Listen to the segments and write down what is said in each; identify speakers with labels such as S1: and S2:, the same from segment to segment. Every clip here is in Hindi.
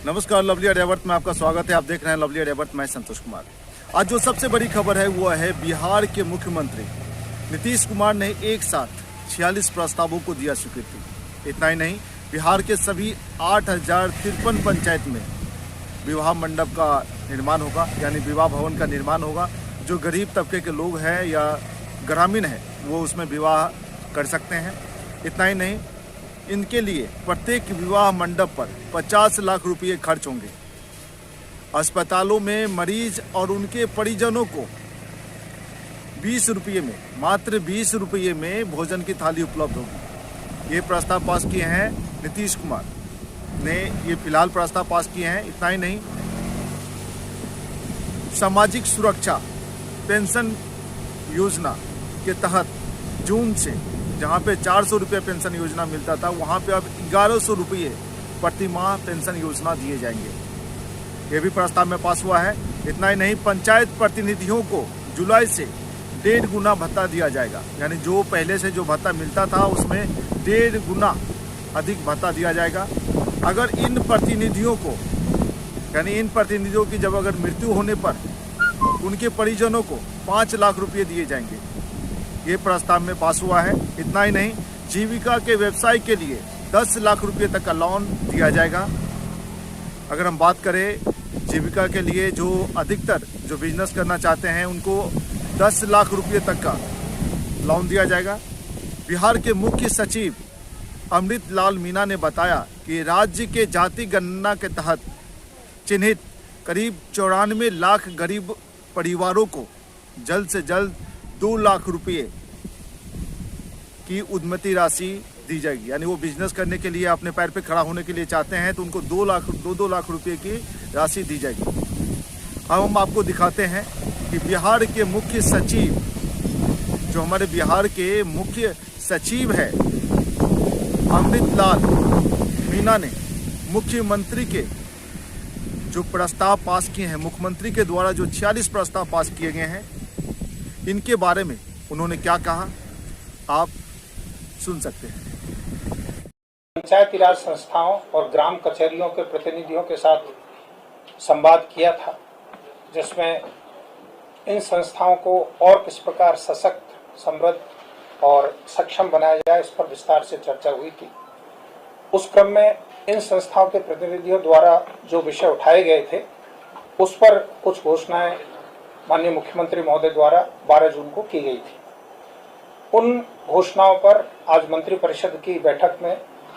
S1: नमस्कार, लवली अड्यावर्त में आपका स्वागत है। आप देख रहे हैं लवली अड्यावर्त, मैं संतोष कुमार। आज जो सबसे बड़ी खबर है वो है बिहार के मुख्यमंत्री नीतीश कुमार ने एक साथ 46 प्रस्तावों को दिया स्वीकृति। इतना ही नहीं, बिहार के सभी 8053 पंचायत में विवाह मंडप का निर्माण होगा, यानी विवाह भवन का निर्माण होगा। जो गरीब तबके के लोग हैं या ग्रामीण हैं वो उसमें विवाह कर सकते हैं। इतना ही नहीं, इनके लिए प्रत्येक विवाह मंडप पर 50 लाख रुपये खर्च होंगे। अस्पतालों में मरीज और उनके परिजनों को 20 रुपये में, मात्र 20 रुपये में भोजन की थाली उपलब्ध होगी। ये प्रस्ताव पास किए हैं नीतीश कुमार ने, ये फिलहाल प्रस्ताव पास किए हैं। इतना ही नहीं, सामाजिक सुरक्षा पेंशन योजना के तहत जून से जहाँ पे 400 रुपये पेंशन योजना मिलता था, वहाँ पे अब 1100 रुपये प्रति माह पेंशन योजना दिए जाएंगे। ये भी प्रस्ताव में पास हुआ है। इतना ही नहीं, पंचायत प्रतिनिधियों को जुलाई से 1.5 गुना भत्ता दिया जाएगा, यानी जो पहले से जो भत्ता मिलता था उसमें 1.5 गुना अधिक भत्ता दिया जाएगा। अगर इन प्रतिनिधियों को, यानी इन प्रतिनिधियों की जब अगर मृत्यु होने पर उनके परिजनों को 5 लाख रुपये दिए जाएंगे। ये प्रस्ताव में पास हुआ है। इतना ही नहीं, जीविका के व्यवसाय के लिए 10 लाख रुपये तक का लोन दिया जाएगा। अगर हम बात करें जीविका के लिए, जो अधिकतर जो बिजनेस करना चाहते हैं उनको 10 लाख रुपये तक का लोन दिया जाएगा। बिहार के मुख्य सचिव अमृत लाल मीना ने बताया कि राज्य के जाति गणना के तहत चिन्हित करीब 94 लाख गरीब परिवारों को जल्द से जल्द 2 लाख रुपये की उद्यमिता राशि दी जाएगी। यानी वो बिजनेस करने के लिए, अपने पैर पे खड़ा होने के लिए चाहते हैं तो उनको 2 लाख रुपये की राशि दी जाएगी। अब हम आपको दिखाते हैं कि बिहार के मुख्य सचिव, जो हमारे बिहार के मुख्य सचिव है अमृत लाल मीना ने मुख्यमंत्री के जो प्रस्ताव पास किए हैं, मुख्यमंत्री के द्वारा जो 46 प्रस्ताव पास किए गए हैं, इनके बारे में उन्होंने क्या कहा, आप सुन सकते हैं।
S2: पंचायती राज संस्थाओं और ग्राम कचहरियों के प्रतिनिधियों के साथ संवाद किया था, जिसमें इन संस्थाओं को और किस प्रकार सशक्त, समृद्ध और सक्षम बनाया जाए, इस पर विस्तार से चर्चा हुई थी। उस क्रम में इन संस्थाओं के प्रतिनिधियों द्वारा जो विषय उठाए गए थे उस पर कुछ घोषणाएं माननीय मुख्यमंत्री महोदय द्वारा 12 जून को की गई थी। उन घोषणाओं पर आज मंत्रिपरिषद की बैठक में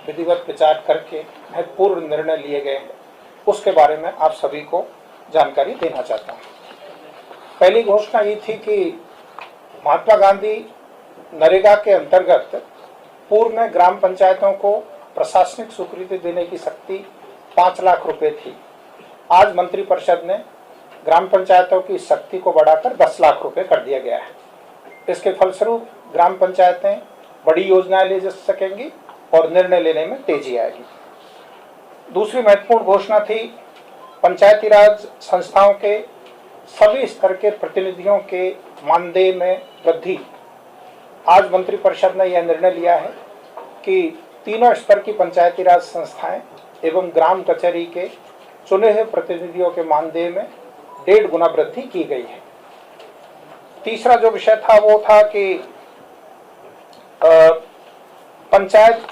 S2: विधिवत विचार करके महत्वपूर्ण निर्णय लिए गए हैं। उसके बारे में आप सभी को जानकारी देना चाहता हूँ। पहली घोषणा ये थी कि महात्मा गांधी नरेगा के अंतर्गत पूर्व में ग्राम पंचायतों को प्रशासनिक स्वीकृति देने की शक्ति 5 लाख रुपए थी। आज मंत्रिपरिषद ने ग्राम पंचायतों की शक्ति को बढ़ाकर 10 लाख रुपए कर दिया गया है। इसके फलस्वरूप ग्राम पंचायतें बड़ी योजनाएं ले जा सकेंगी और निर्णय लेने में तेजी आएगी। दूसरी महत्वपूर्ण घोषणा थी पंचायती राज संस्थाओं के सभी स्तर के प्रतिनिधियों के मानदेय में वृद्धि। आज मंत्रिपरिषद ने यह निर्णय लिया है कि तीनों स्तर की पंचायती राज संस्थाएं एवं ग्राम कचहरी के चुने हुए प्रतिनिधियों के मानदेय में 1.5 गुना वृद्धि की गई है। तीसरा जो विषय था वो था कि पंचायत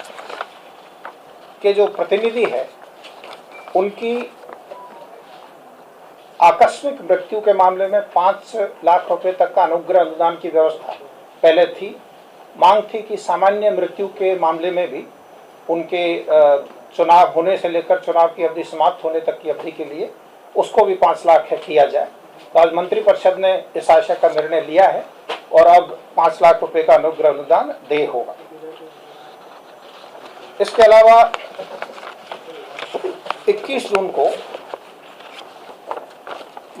S2: के जो प्रतिनिधि है उनकी आकस्मिक मृत्यु के मामले में 5 लाख रुपए तक का अनुग्रह अनुदान की व्यवस्था पहले थी। मांग थी कि सामान्य मृत्यु के मामले में भी उनके चुनाव होने से लेकर चुनाव की अवधि समाप्त होने तक की अवधि के लिए उसको भी 5 लाख किया जाए। तो आज मंत्रिपरिषद ने इस आशय का निर्णय लिया है और अब 5 लाख रुपए का अनुग्रह अनुदान देय होगा। इसके अलावा 21 जून को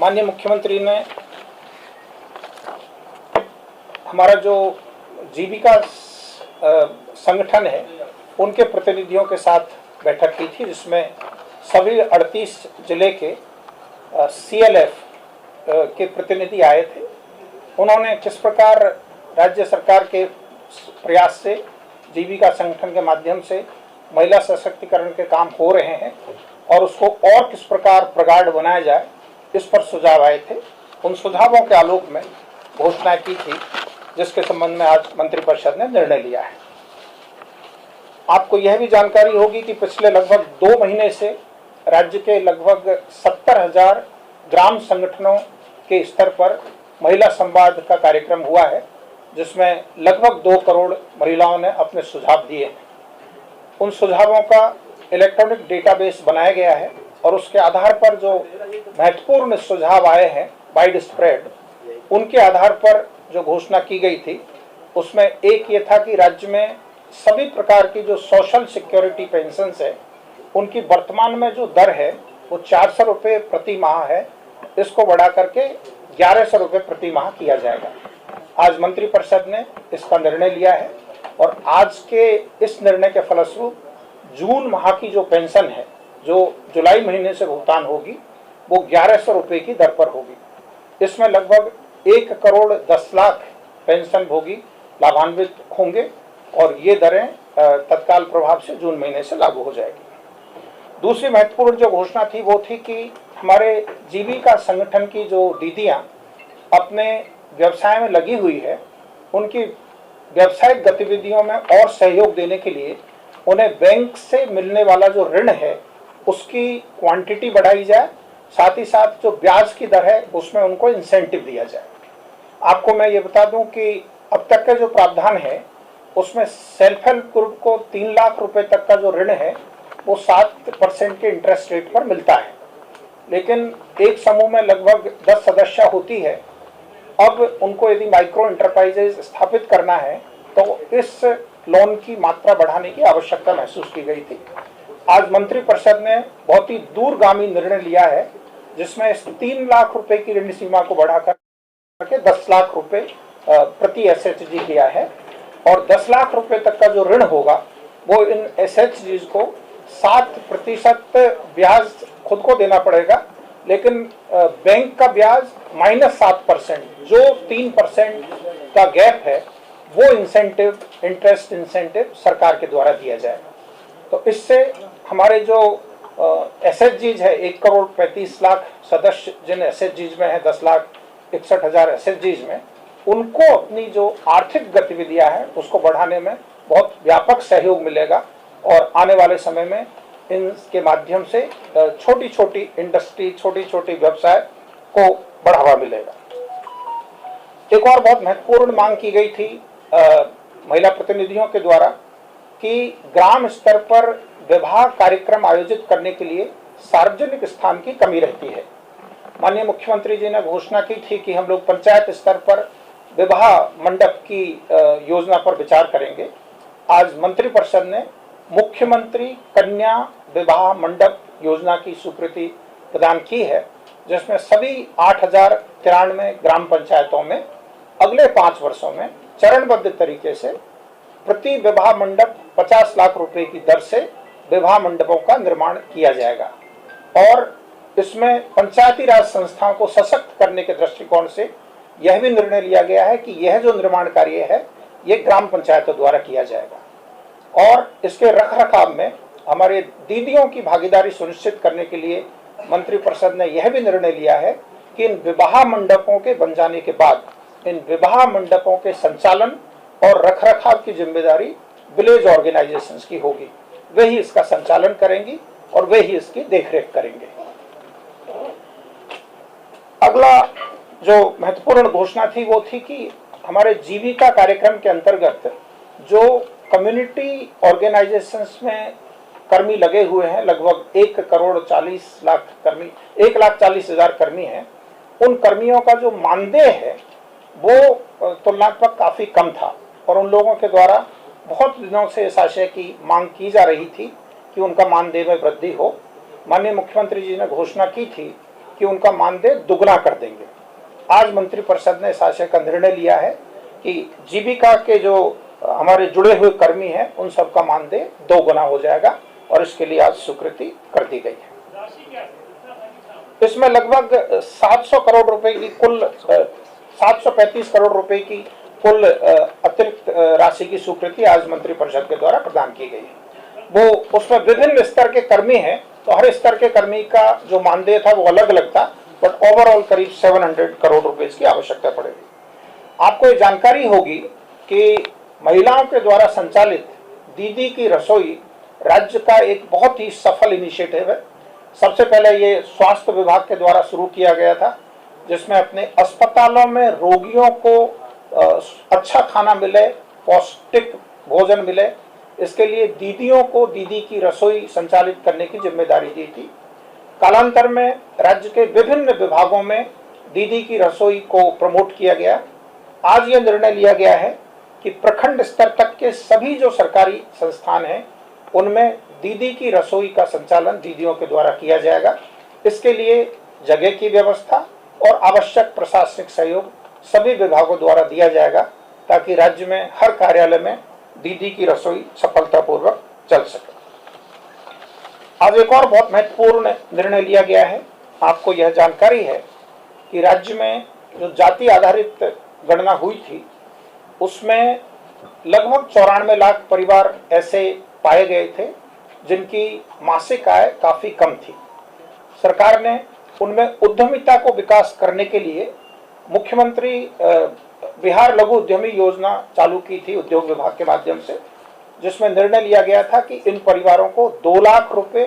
S2: माननीय मुख्यमंत्री ने हमारा जो जीविका संगठन है उनके प्रतिनिधियों के साथ बैठक की थी, जिसमें सभी 38 जिले के CLF के प्रतिनिधि आए थे। उन्होंने किस प्रकार राज्य सरकार के प्रयास से जीविका संगठन के माध्यम से महिला सशक्तिकरण के काम हो रहे हैं और उसको और किस प्रकार प्रगाढ़ बनाया जाए, इस पर सुझाव आए थे। उन सुझावों के आलोक में घोषणा की थी, जिसके संबंध में आज मंत्रिपरिषद ने निर्णय लिया है। आपको यह भी जानकारी होगी कि पिछले लगभग 2 महीने से राज्य के लगभग 70,000 ग्राम संगठनों के स्तर पर महिला संवाद का कार्यक्रम हुआ है, जिसमें लगभग 2 करोड़ महिलाओं ने अपने सुझाव दिए हैं। उन सुझावों का इलेक्ट्रॉनिक डेटाबेस बनाया गया है और उसके आधार पर जो महत्वपूर्ण सुझाव आए हैं वाइड स्प्रेड, उनके आधार पर जो घोषणा की गई थी, उसमें एक ये था कि राज्य में सभी प्रकार की जो सोशल सिक्योरिटी पेंशन है, उनकी वर्तमान में जो दर है वो 400 रुपये प्रति माह है, इसको बढ़ा करके 1100 रुपये प्रति माह किया जाएगा। आज मंत्रिपरिषद ने इसका निर्णय लिया है और आज के इस निर्णय के फलस्वरूप जून माह की जो पेंशन है, जो जुलाई महीने से भुगतान होगी, वो 1100 रुपये की दर पर होगी। इसमें लगभग 1 करोड़ 10 लाख पेंशन भोगी लाभान्वित होंगे और ये दरें तत्काल प्रभाव से जून महीने से लागू हो जाएगी। दूसरी महत्वपूर्ण जो घोषणा थी वो थी कि हमारे जीविका संगठन की जो दीदियां अपने व्यवसाय में लगी हुई है, उनकी व्यावसायिक गतिविधियों में और सहयोग देने के लिए उन्हें बैंक से मिलने वाला जो ऋण है उसकी क्वांटिटी बढ़ाई जाए, साथ ही साथ जो ब्याज की दर है उसमें उनको इंसेंटिव दिया जाए। आपको मैं ये बता दूं कि अब तक का जो प्रावधान है उसमें सेल्फ हेल्प ग्रुप को 3 लाख रुपए तक का जो ऋण है वो 7% के इंटरेस्ट रेट पर मिलता है, लेकिन एक समूह में लगभग 10 सदस्य होती है। अब उनको यदि माइक्रो एंटरप्राइजेज स्थापित करना है तो इस लोन की मात्रा बढ़ाने की आवश्यकता महसूस की गई थी। आज मंत्रिपरिषद ने बहुत ही दूरगामी निर्णय लिया है, जिसमें इस 3 लाख रुपए की ऋण सीमा को बढ़ाकर के 10 लाख रुपए प्रति एसएचजी किया है और 10 लाख रुपए तक का जो ऋण होगा वो इन एसएचजी को 7% ब्याज खुद को देना पड़ेगा, लेकिन बैंक का ब्याज -7%, जो 3% का गैप है वो इंसेंटिव, इंटरेस्ट इंसेंटिव सरकार के द्वारा दिया जाएगा। तो इससे हमारे जो एसएचजीज है, 1 करोड़ 35 लाख सदस्य जिन एसएचजीज में है, 10,61,000 एसएचजीज में, उनको अपनी जो आर्थिक गतिविधियां हैं उसको बढ़ाने में बहुत व्यापक सहयोग मिलेगा और आने वाले समय में इनके माध्यम से छोटी छोटी इंडस्ट्री, छोटी छोटी व्यवसाय को बढ़ावा मिलेगा। एक और बहुत महत्वपूर्ण मांग की गई थी महिला प्रतिनिधियों के द्वारा कि ग्राम स्तर पर विवाह कार्यक्रम आयोजित करने के लिए सार्वजनिक स्थान की कमी रहती है। माननीय मुख्यमंत्री जी ने घोषणा की थी कि हम लोग पंचायत स्तर पर विवाह मंडप की योजना पर विचार करेंगे। आज मंत्रिपरिषद ने मुख्यमंत्री कन्या विवाह मंडप योजना की स्वीकृति प्रदान की है, जिसमें सभी 8,093 ग्राम पंचायतों में अगले 5 वर्षों में चरणबद्ध तरीके से प्रति विवाह मंडप 50 लाख रुपए की दर से विवाह मंडपों का निर्माण किया जाएगा और इसमें पंचायती राज संस्थाओं को सशक्त करने के दृष्टिकोण से यह भी निर्णय लिया गया है कि यह जो निर्माण कार्य है ये ग्राम पंचायतों द्वारा किया जाएगा और इसके रखरखाव में हमारे दीदियों की भागीदारी सुनिश्चित करने के लिए मंत्रिपरिषद ने यह भी निर्णय लिया है कि इन विवाह मंडपों के बन जाने के बाद इन विवाह मंडपों के संचालन और रखरखाव की जिम्मेदारी विलेज ऑर्गेनाइजेशंस की होगी। वे ही इसका संचालन करेंगी और वे ही इसकी देखरेख करेंगे। अगला जो महत्वपूर्ण घोषणा थी वो थी कि हमारे जीविका कार्यक्रम के अंतर्गत जो कम्युनिटी ऑर्गेनाइजेशंस में कर्मी लगे हुए हैं, लगभग 1 करोड़ 40 लाख कर्मी, 1,40,000 कर्मी हैं, उन कर्मियों का जो मानदेय है वो तुलनात्मक काफी कम था और उन लोगों के द्वारा बहुत दिनों से इस आशय की मांग की जा रही थी कि उनका मानदेय में वृद्धि हो। माननीय मुख्यमंत्री जी ने घोषणा की थी कि उनका मानदेय दुगना कर देंगे। आज मंत्रिपरिषद ने इस आशय का निर्णय लिया है कि जीविका के जो हमारे जुड़े हुए कर्मी हैं उन सबका मानदेय 2 गुना हो जाएगा और इसके लिए आज स्वीकृति कर दी गई है। इसमें लगभग 700 करोड़ रुपए की कुल 735 करोड़ रुपए की कुल अतिरिक्त राशि की स्वीकृति आज मंत्रिपरिषद के द्वारा प्रदान की गई है। वो उसमें विभिन्न स्तर के कर्मी हैं तो हर स्तर के कर्मी का जो मानदेय था वो अलग अलग था, बट ओवरऑल करीब 700 करोड़ रुपए की आवश्यकता पड़ेगी। आपको ये जानकारी होगी कि महिलाओं के द्वारा संचालित दीदी की रसोई राज्य का एक बहुत ही सफल इनिशिएटिव है। सबसे पहले ये स्वास्थ्य विभाग के द्वारा शुरू किया गया था, जिसमें अपने अस्पतालों में रोगियों को अच्छा खाना मिले, पौष्टिक भोजन मिले, इसके लिए दीदियों को दीदी की रसोई संचालित करने की जिम्मेदारी दी थी। कालांतर में राज्य के विभिन्न विभागों में दीदी की रसोई को प्रमोट किया गया। आज यह निर्णय लिया गया है कि प्रखंड स्तर तक के सभी जो सरकारी संस्थान हैं उनमें दीदी की रसोई का संचालन दीदियों के द्वारा किया जाएगा। इसके लिए जगह की व्यवस्था और आवश्यक प्रशासनिक सहयोग सभी विभागों द्वारा दिया जाएगा, ताकि राज्य में हर कार्यालय में दीदी की रसोई सफलतापूर्वक चल सके। आज एक और बहुत महत्वपूर्ण निर्णय लिया गया है। आपको यह जानकारी है कि राज्य में जो जाति आधारित गणना हुई थी उसमें लगभग 94 लाख परिवार ऐसे पाए गए थे जिनकी मासिक आय काफी कम थी। सरकार ने उनमें उद्यमिता को विकास करने के लिए मुख्यमंत्री बिहार लघु उद्यमी योजना चालू की थी उद्योग विभाग के माध्यम से, जिसमें निर्णय लिया गया था कि इन परिवारों को 2 लाख रुपए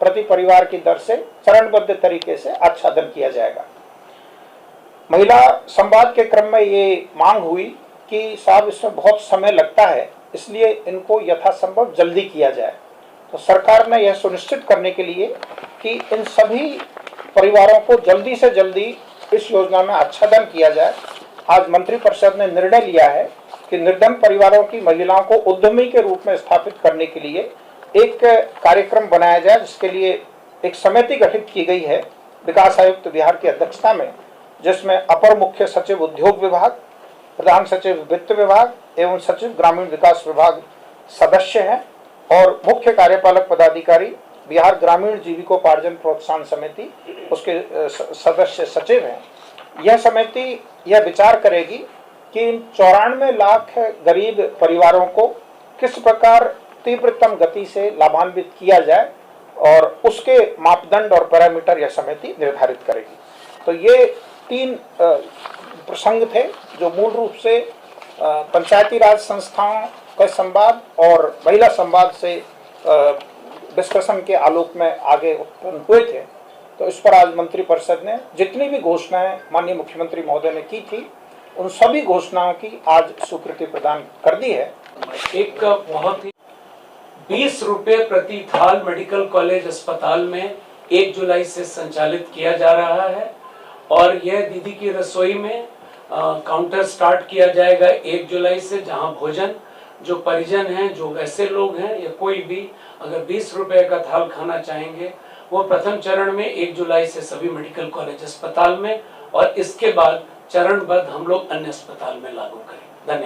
S2: प्रति परिवार की दर से चरणबद्ध तरीके से आच्छादन किया जाएगा। महिला संवाद के क्रम में ये मांग हुई कि साहब इसमें बहुत समय लगता है, इसलिए इनको यथासंभव जल्दी किया जाए। तो सरकार ने यह सुनिश्चित करने के लिए कि इन सभी परिवारों को जल्दी से जल्दी इस योजना में आच्छादन किया जाए, आज मंत्रिपरिषद ने निर्णय लिया है कि निर्धन परिवारों की महिलाओं को उद्यमी के रूप में स्थापित करने के लिए एक कार्यक्रम बनाया जाए, जिसके लिए एक समिति गठित की गई है विकास आयुक्त बिहार की अध्यक्षता में, जिसमें अपर मुख्य सचिव उद्योग विभाग, प्रधान सचिव वित्त विभाग एवं सचिव ग्रामीण विकास विभाग सदस्य हैं और मुख्य कार्यपालक पदाधिकारी बिहार ग्रामीण जीविकोपार्जन प्रोत्साहन समिति उसके सदस्य सचिव हैं। यह समिति यह विचार करेगी कि इन 94 लाख गरीब परिवारों को किस प्रकार तीव्रतम गति से लाभान्वित किया जाए और उसके मापदंड और पैरामीटर यह समिति निर्धारित करेगी। तो ये 3 प्रसंग थे जो मूल रूप से पंचायती राज संस्थाओं का संवाद और महिला संवाद से डिस्कशन के आलोक में आगे उत्पन्न हुए थे। तो इस पर आज मंत्रिपरिषद ने जितनी भी घोषणाएं माननीय मुख्यमंत्री महोदय ने की थी, उन सभी घोषणाओं की आज स्वीकृति प्रदान कर दी है।
S3: एक बहुत ही 20 रुपए प्रति थाल मेडिकल कॉलेज अस्पताल में 1 जुलाई से संचालित किया जा रहा है और यह दीदी की रसोई में काउंटर स्टार्ट किया जाएगा 1 जुलाई से, जहां भोजन जो परिजन हैं, जो वैसे लोग हैं या कोई भी अगर 20 रुपए का थाल खाना चाहेंगे वो प्रथम चरण में 1 जुलाई से सभी मेडिकल कॉलेज अस्पताल में और इसके बाद चरणबद्ध हम लोग अन्य अस्पताल में लागू करें। धन्यवाद।